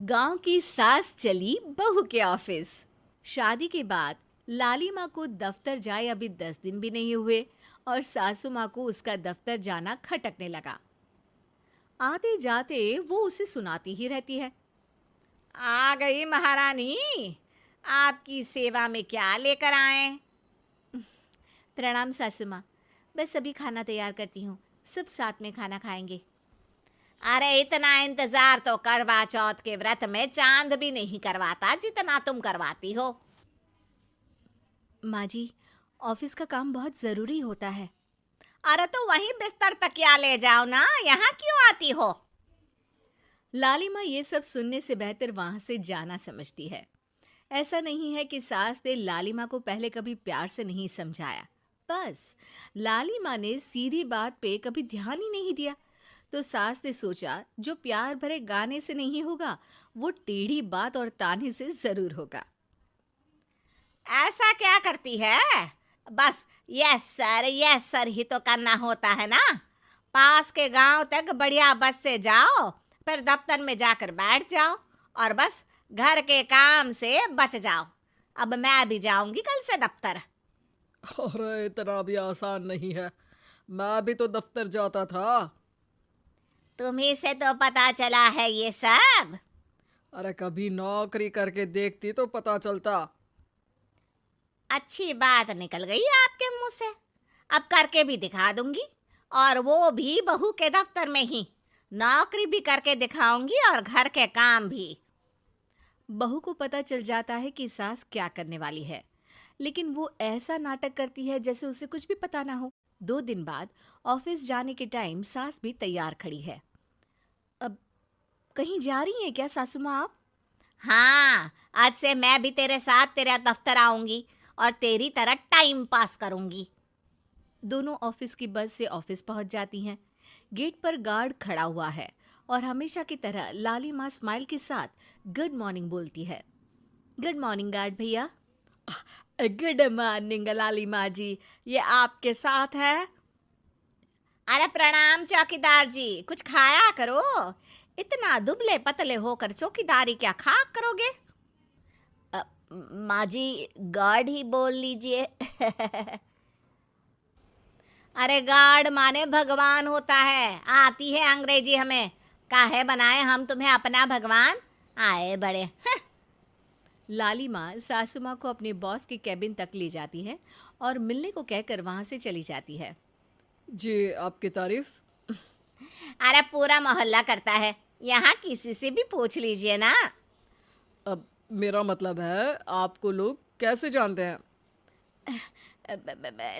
गांव की सास चली बहू के ऑफिस। शादी के बाद लाली माँ को दफ्तर जाए अभी 10 दिन भी नहीं हुए और सासू माँ को उसका दफ्तर जाना खटकने लगा। आते जाते वो उसे सुनाती ही रहती है। आ गई महारानी। आपकी सेवा में क्या लेकर आए? प्रणाम सासू माँ, बस अभी खाना तैयार करती हूँ, सब साथ में खाना खाएंगे। अरे इतना इंतजार तो करवा चौथ के व्रत में चांद भी नहीं करवाता जितना तुम करवाती हो। माँ जी, ऑफिस का काम बहुत ज़रूरी होता है। अरे तो वहीं बिस्तर तकिया ले जाओ ना, यहाँ क्यों आती हो? लाली माँ ये सब सुनने से बेहतर वहां से जाना समझती है। ऐसा नहीं है कि सास ने लाली माँ को पहले कभी प्यार से नहीं समझाया, बस लाली माँ ने सीधी बात पे कभी ध्यान ही नहीं दिया। तो सास ने सोचा जो प्यार भरे गाने से नहीं होगा वो टेढ़ी बात और ताने से जरूर होगा। ऐसा क्या करती है? बस यस सर ही तो करना होता है ना। पास के गांव तक बढ़िया बस से जाओ, फिर दफ्तर में जाकर बैठ जाओ और बस घर के काम से बच जाओ। अब मैं भी जाऊंगी कल से दफ्तर। अरे इतना भी आसान नहीं है। मैं भी तो दफ्तर जाता था। तुम्ही से तो पता चला है ये सब। अरे कभी नौकरी करके देखती तो पता चलता। अच्छी बात निकल गई आपके मुंह से। अब करके भी दिखा दूंगी, और वो भी बहू के दफ्तर में ही। नौकरी भी करके दिखाऊंगी और घर के काम भी। बहू को पता चल जाता है कि सास क्या करने वाली है, लेकिन वो ऐसा नाटक करती है जैसे उसे कुछ भी पता ना हो। 2 दिन बाद ऑफिस जाने के टाइम सास भी तैयार खड़ी है। अब कहीं जा रही हैं क्या सासू माँ आप? हाँ, आज से मैं भी तेरे साथ तेरा दफ्तर आऊंगी और तेरी तरह टाइम पास करूंगी। दोनों ऑफिस की बस से ऑफिस पहुंच जाती हैं। गेट पर गार्ड खड़ा हुआ है और हमेशा की तरह लाली माँ स्माइल के साथ गुड मॉर्निंग बोलती है। गुड मॉर्निंग गार्ड भैया। गुड मॉर्निंग लाली माँ जी, ये आपके साथ है। अरे प्रणाम चौकीदार जी, कुछ खाया करो। इतना दुबले पतले होकर चौकीदारी क्या खा करोगे? माँ जी, गार्ड ही बोल लीजिए। अरे गार्ड माने भगवान होता है, आती है अंग्रेजी हमें। काहे बनाए हम तुम्हें अपना भगवान? आए बड़े। लाली माँ सासू माँ को अपने बॉस के कैबिन तक ले जाती है और मिलने को कहकर वहां से चली जाती है। जी, आपकी तारीफ। अरे पूरा मोहल्ला करता है, यहाँ किसी से भी पूछ लीजिए ना। अब मेरा मतलब है आपको लोग कैसे जानते हैं?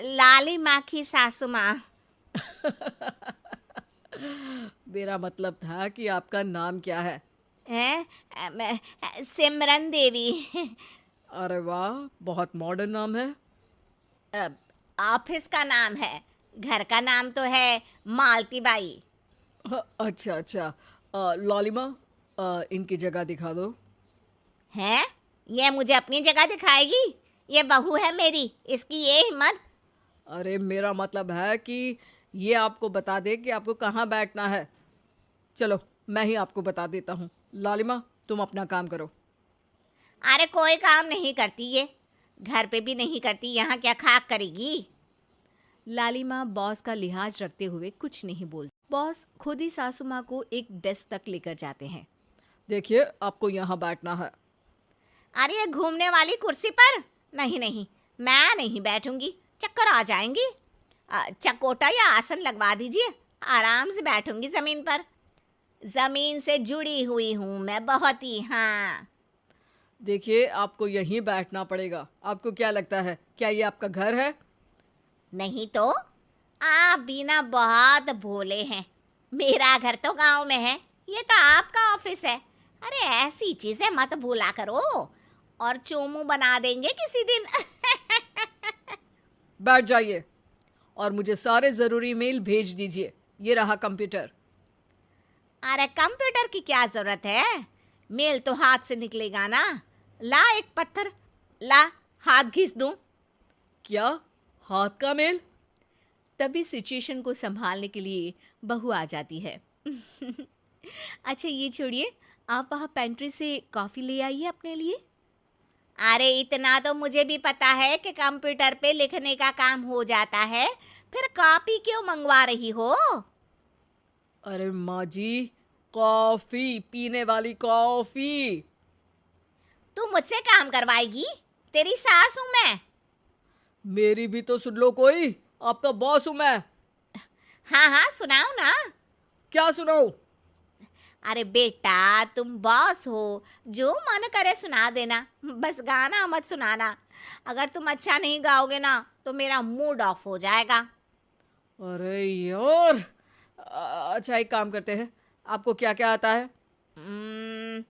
लाली माँ की सासू माँ। मेरा मतलब था कि आपका नाम क्या है? है सिमरन देवी। अरे वाह, बहुत मॉडर्न नाम है। अब ऑफिस का नाम है, घर का नाम तो है मालती बाई। अच्छा अच्छा। लालिमा, इनकी जगह दिखा दो। है, ये मुझे अपनी जगह दिखाएगी? ये बहू है मेरी, इसकी ये हिम्मत। अरे मेरा मतलब है कि ये आपको बता दे कि आपको कहाँ बैठना है। चलो मैं ही आपको बता देता हूँ। लालिमा, तुम अपना काम करो। अरे कोई काम नहीं करती ये, घर पे भी नहीं करती, यहाँ क्या खाक करेगी? लाली माँ बॉस का लिहाज रखते हुए कुछ नहीं बोलती। बॉस खुद ही सासू माँ को एक डेस्क तक लेकर जाते हैं। देखिए, आपको यहाँ बैठना है। अरे ये घूमने वाली कुर्सी पर? नहीं नहीं, मैं नहीं बैठूंगी, चक्कर आ जाएंगी। चकोटा या आसन लगवा दीजिए, आराम से बैठूंगी जमीन पर। जमीन से जुड़ी हुई हूँ मैं बहुत ही। हाँ। देखिए, आपको यहीं बैठना पड़ेगा। आपको क्या लगता है, क्या ये आपका घर है? नहीं तो? आप भी ना बहुत भोले हैं। मेरा घर तो गांव में है, ये तो आपका ऑफिस है। अरे ऐसी चीजें मत भूला करो, और चोमू बना देंगे किसी दिन। बैठ जाइए और मुझे सारे ज़रूरी मेल भेज दीजिए। ये रहा कंप्यूटर। अरे कंप्यूटर की क्या जरूरत है, मेल तो हाथ से निकलेगा ना। ला एक पत्थर, ला हाथ घिस दूं। क्या? हाथ का मेल? तभी सिचुएशन को संभालने के लिए बहू आ जाती है। अच्छा ये छोड़िए, आप वहाँ पेंट्री से कॉफ़ी ले आइए अपने लिए। अरे इतना तो मुझे भी पता है कि कंप्यूटर पे लिखने का काम हो जाता है, फिर कॉपी क्यों मंगवा रही हो? अरे माँ जी, कॉफी, पीने वाली कॉफी। तू मुझसे काम करवाएगी? तेरी सास हूं मैं। मेरी भी तो सुन लो कोई, आपका बॉस हूं मैं। हाँ हाँ सुनाओ ना। क्या सुनाऊं? अरे बेटा तुम बॉस हो, जो मन करे सुना देना, बस गाना मत सुनाना। अगर तुम अच्छा नहीं गाओगे ना तो मेरा मूड ऑफ हो जाएगा। अरे यार, अच्छा एक काम करते हैं, आपको क्या क्या आता है? हम्म,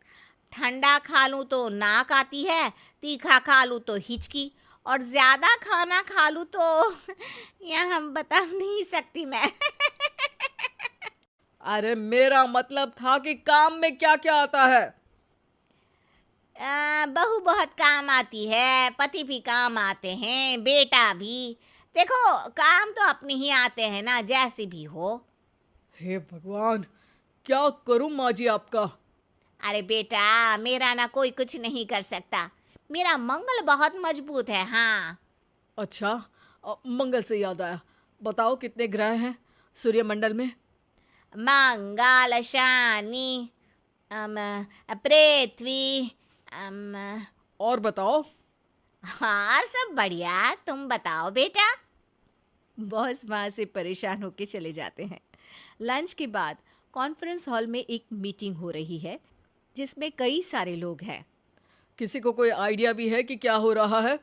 ठंडा खा लूं तो नाक आती है, तीखा खा लूं तो हिचकी, और ज्यादा खाना खा लूं तो यह हम बता नहीं सकती मैं। अरे मेरा मतलब था कि काम में क्या क्या आता है। बहू बहुत काम आती है, पति भी काम आते हैं, बेटा भी। देखो काम तो अपने ही आते हैं ना, जैसे भी हो। हे भगवान, क्या करूं माँ जी आपका। अरे बेटा मेरा ना कोई कुछ नहीं कर सकता, मेरा मंगल बहुत मजबूत है। हाँ अच्छा, मंगल से याद आया, बताओ कितने ग्रह हैं सूर्यमंडल में? मंगल शनि अम, पृथ्वी अम, और बताओ। और सब बढ़िया, तुम बताओ बेटा। बॉस वहाँ से परेशान होके चले जाते हैं। लंच के बाद कॉन्फ्रेंस हॉल में एक मीटिंग हो रही है जिसमें कई सारे लोग हैं। किसी को कोई आइडिया भी है कि क्या हो रहा है?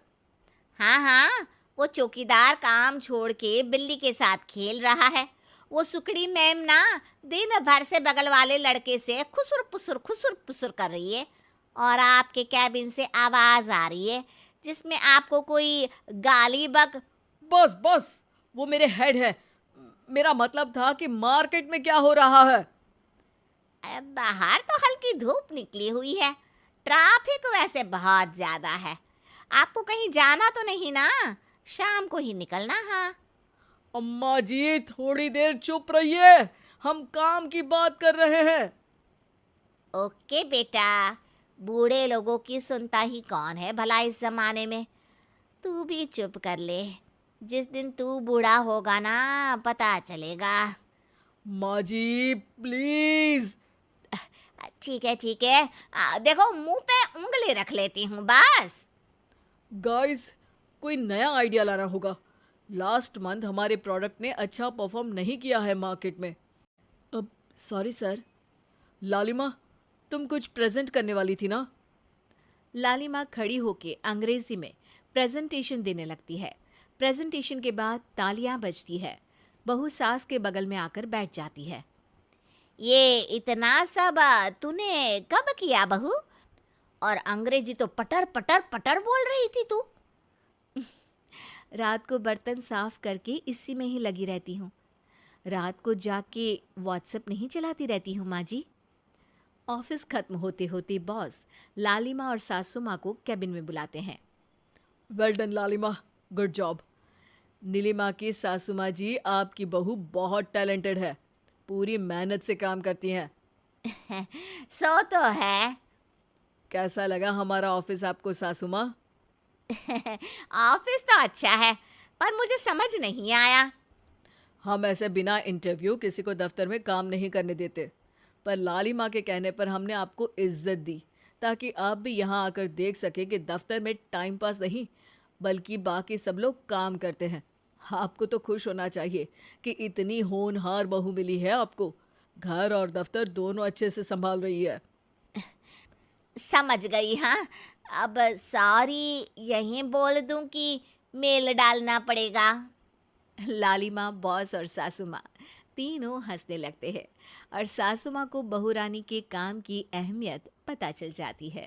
हाँ हाँ, वो चौकीदार काम छोड़ के बिल्ली के साथ खेल रहा है। वो सुकड़ी मैम ना दिन भर से बगल वाले लड़के से खुसुर पुसुर कर रही है, और आपके कैबिन से आवाज आ रही है जिसमें आपको कोई गाली बक। बस बस, वो मेरे हेड है। मेरा मतलब था कि मार्केट में क्या हो रहा है। अरे बाहर तो हल्की धूप निकली हुई है, ट्रैफिक वैसे बहुत ज्यादा है। आपको कहीं जाना तो नहीं ना? शाम को ही निकलना। हाँ अम्मा जी थोड़ी देर चुप रहिए, हम काम की बात कर रहे हैं। ओके बेटा, बूढ़े लोगों की सुनता ही कौन है भला इस जमाने में। तू भी चुप कर ले, जिस दिन तू बूढ़ा होगा ना पता चलेगा। माँ जी प्लीज। ठीक है, देखो मुंह पे उंगली रख लेती हूँ बस। गाइस, कोई नया आइडिया लाना होगा। लास्ट मंथ हमारे प्रोडक्ट ने अच्छा परफॉर्म नहीं किया है मार्केट में। अब सॉरी सर। लालिमा, तुम कुछ प्रेजेंट करने वाली थी ना? लालिमा खड़ी होके अंग्रेजी में प्रेजेंटेशन देने लगती है। प्रेजेंटेशन के बाद तालियां बजती है। बहू सास के बगल में आकर बैठ जाती है। ये इतना सब तूने कब किया बहू? और अंग्रेजी तो पटर पटर पटर बोल रही थी तू। रात को बर्तन साफ करके इसी में ही लगी रहती हूँ। रात को जाके व्हाट्सएप नहीं चलाती रहती हूँ माँ जी। ऑफिस खत्म होते होते बॉस लालिमा और सासू माँ को कैबिन में बुलाते हैं। वेल डन लालिमा, गुड जॉब। नीलिमा की सासू माँ जी, आपकी बहू बहुत टैलेंटेड है, पूरी मेहनत से काम करती हैं। सो तो है। कैसा लगा हमारा ऑफिस आपको सासू माँ? ऑफिस तो अच्छा है, पर मुझे समझ नहीं आया। हम ऐसे बिना इंटरव्यू किसी को दफ्तर में काम नहीं करने देते, पर लालिमा के कहने पर हमने आपको इज्जत दी ताकि आप भी यहाँ आकर देख सके कि दफ्तर में टाइम पास नहीं बल्कि बाकी सब लोग काम करते हैं। आपको तो खुश होना चाहिए कि इतनी होनहार बहू मिली है आपको। घर और दफ्तर दोनों अच्छे से संभाल रही है। समझ गई। हाँ अब सॉरी यहीं बोल दूं कि मेल डालना पड़ेगा? लालिमा, बॉस और सासू माँ तीनों हंसने लगते हैं और सासू माँ को बहू रानी के काम की अहमियत पता चल जाती है।